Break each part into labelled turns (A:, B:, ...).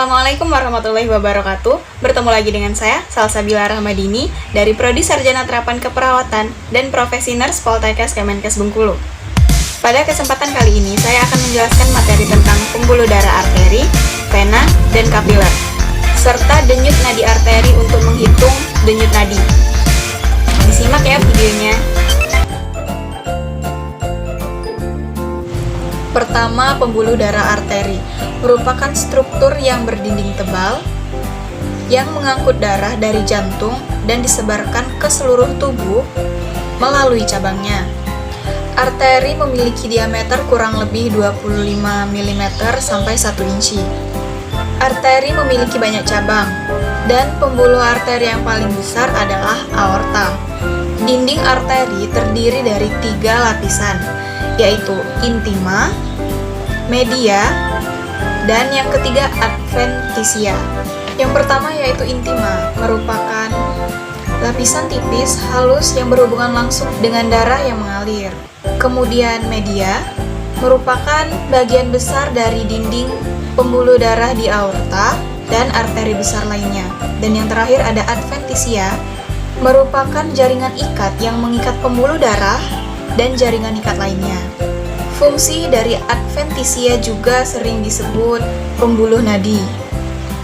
A: Assalamualaikum warahmatullahi wabarakatuh. Bertemu lagi dengan saya, Salsabila Rahmadini, dari Prodi Sarjana Terapan Keperawatan dan Profesi Nurse Poltekkes Kemenkes Bengkulu. Pada kesempatan kali ini, saya akan menjelaskan materi tentang pembuluh darah arteri, vena, dan kapiler, serta denyut nadi arteri untuk menghitung denyut nadi. Disimak ya videonya. Pertama, pembuluh darah arteri merupakan struktur yang berdinding tebal yang mengangkut darah dari jantung dan disebarkan ke seluruh tubuh melalui cabangnya. Arteri memiliki diameter kurang lebih 25 mm sampai 1 inci. Arteri memiliki banyak cabang, dan pembuluh arteri yang paling besar adalah aorta. Dinding arteri terdiri dari 3 lapisan, yaitu intima, media, dan yang ketiga adventitia. Yang pertama yaitu intima, merupakan lapisan tipis halus yang berhubungan langsung dengan darah yang mengalir. Kemudian media merupakan bagian besar dari dinding pembuluh darah di aorta dan arteri besar lainnya. Dan yang terakhir ada adventitia, merupakan jaringan ikat yang mengikat pembuluh darah dan jaringan ikat lainnya. Fungsi dari adventitia juga sering disebut pembuluh nadi,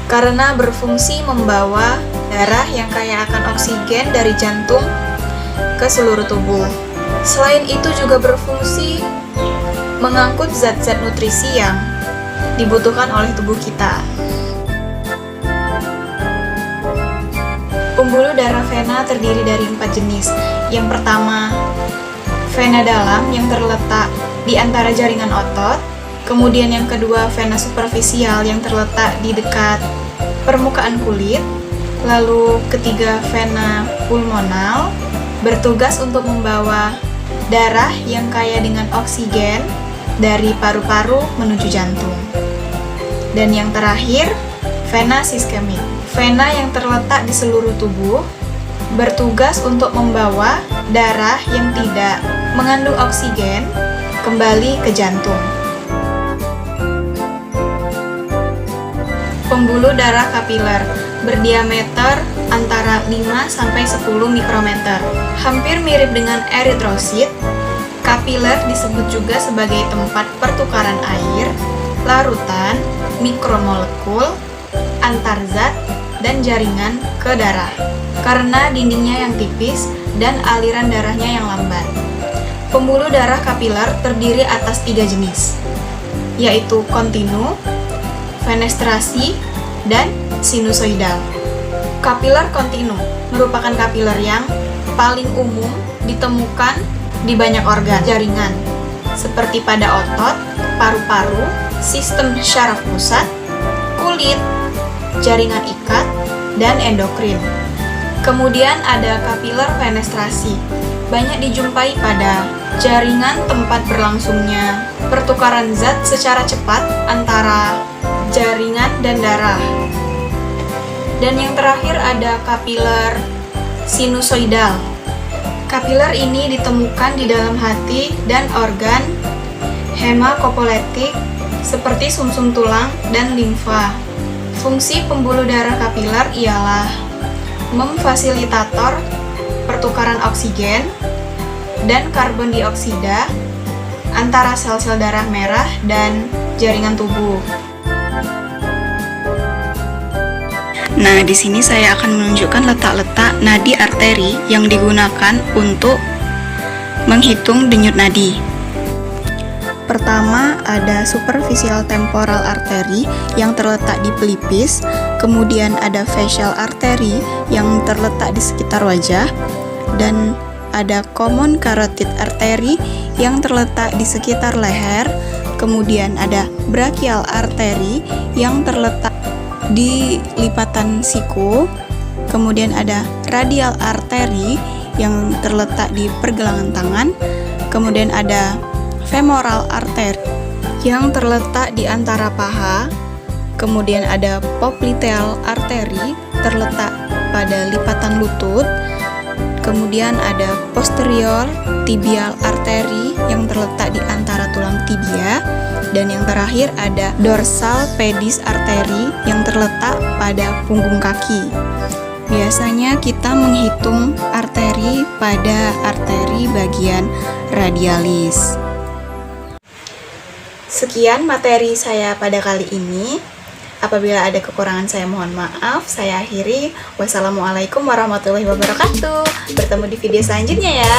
A: karena berfungsi membawa darah yang kaya akan oksigen dari jantung ke seluruh tubuh. Selain itu juga berfungsi mengangkut zat-zat nutrisi yang dibutuhkan oleh tubuh kita. Pembuluh darah vena terdiri dari 4 jenis. Yang pertama, vena dalam yang terletak di antara jaringan otot. Kemudian yang kedua, vena superficial yang terletak di dekat permukaan kulit. Lalu ketiga, vena pulmonal, bertugas untuk membawa darah yang kaya dengan oksigen dari paru-paru menuju jantung. Dan yang terakhir, vena iskemik, vena yang terletak di seluruh tubuh, bertugas untuk membawa darah yang tidak mengandung oksigen kembali ke jantung. Pembuluh darah kapiler berdiameter antara 5 sampai 10 mikrometer. Hampir mirip dengan eritrosit, kapiler disebut juga sebagai tempat pertukaran air, larutan, mikromolekul, antar zat, dan jaringan ke darah, karena dindingnya yang tipis dan aliran darahnya yang lambat. Pembuluh darah kapiler terdiri atas 3 jenis, yaitu kontinu, fenestrasi, dan sinusoidal. Kapiler kontinu merupakan kapiler yang paling umum ditemukan di banyak organ jaringan, seperti pada otot, paru-paru, sistem syaraf pusat, kulit, jaringan ikat, dan endokrin. Kemudian ada kapiler fenestrasi, banyak dijumpai pada jaringan tempat berlangsungnya pertukaran zat secara cepat antara jaringan dan darah. Dan yang terakhir ada kapiler sinusoidal. Kapiler ini ditemukan di dalam hati dan organ hemakopoletik seperti sumsum tulang dan limfa. Fungsi pembuluh darah kapiler ialah memfasilitator pertukaran oksigen dan karbon dioksida antara sel-sel darah merah dan jaringan tubuh. Nah, di sini saya akan menunjukkan letak-letak nadi arteri yang digunakan untuk menghitung denyut nadi. Pertama, ada superficial temporal artery yang terletak di pelipis, kemudian ada facial artery yang terletak di sekitar wajah, dan ada common carotid artery yang terletak di sekitar leher, kemudian ada brachial artery yang terletak di lipatan siku, kemudian ada radial artery yang terletak di pergelangan tangan, kemudian ada femoral artery yang terletak di antara paha, kemudian ada popliteal artery terletak pada lipatan lutut, kemudian ada posterior tibial artery yang terletak di antara tulang tibia, Dan yang terakhir ada dorsal pedis arteri yang terletak pada punggung kaki. Biasanya kita menghitung arteri pada arteri bagian radialis. Sekian materi saya pada kali ini. Apabila ada kekurangan saya mohon maaf. Saya akhiri. Wassalamualaikum warahmatullahi wabarakatuh. Bertemu di video selanjutnya ya.